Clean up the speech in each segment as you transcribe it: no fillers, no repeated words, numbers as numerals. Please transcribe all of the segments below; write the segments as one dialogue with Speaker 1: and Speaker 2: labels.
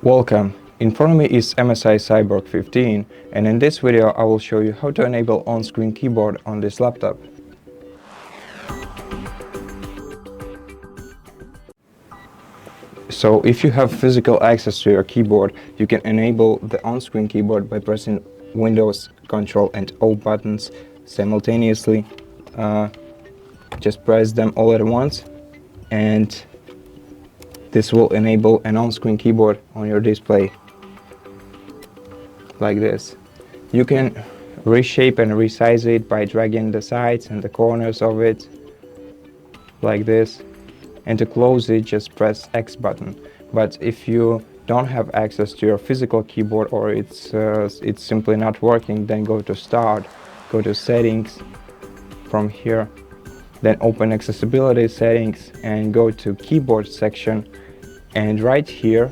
Speaker 1: Welcome. In front of me is MSI Cyborg 15, and in this video I will show you how to enable on-screen keyboard on this laptop. So if you have physical access to your keyboard, you can enable the on-screen keyboard by pressing Windows, Ctrl and O buttons simultaneously. Just press them all at once, and this will enable an on-screen keyboard on your display, like this. You can reshape and resize it by dragging the sides and the corners of it, like this. And to close it, just press X button. But if you don't have access to your physical keyboard, or it's simply not working, then go to Start, go to Settings from here, then open Accessibility Settings and go to Keyboard section. And right here,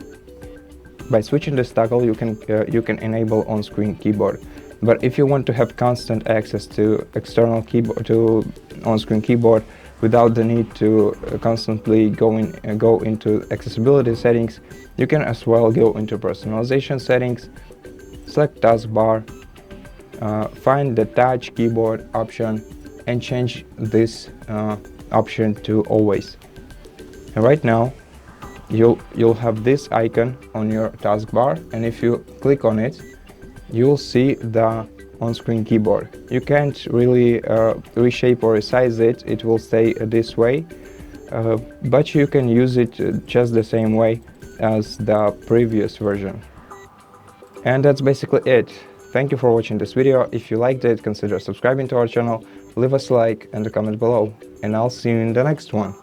Speaker 1: by switching this toggle, you can enable on-screen keyboard. But if you want to have constant access to external keyboard, to on-screen keyboard, without the need to constantly go into accessibility settings, you can as well go into personalization settings, select taskbar, find the touch keyboard option, and change this option to always. And right now, you'll have this icon on your taskbar, and if you click on it, you'll see the on-screen keyboard. You can't really reshape or resize it, it will stay this way, but you can use it just the same way as the previous version. And that's basically it. Thank you for watching this video. If you liked it, consider subscribing to our channel, leave us a like and a comment below, and I'll see you in the next one.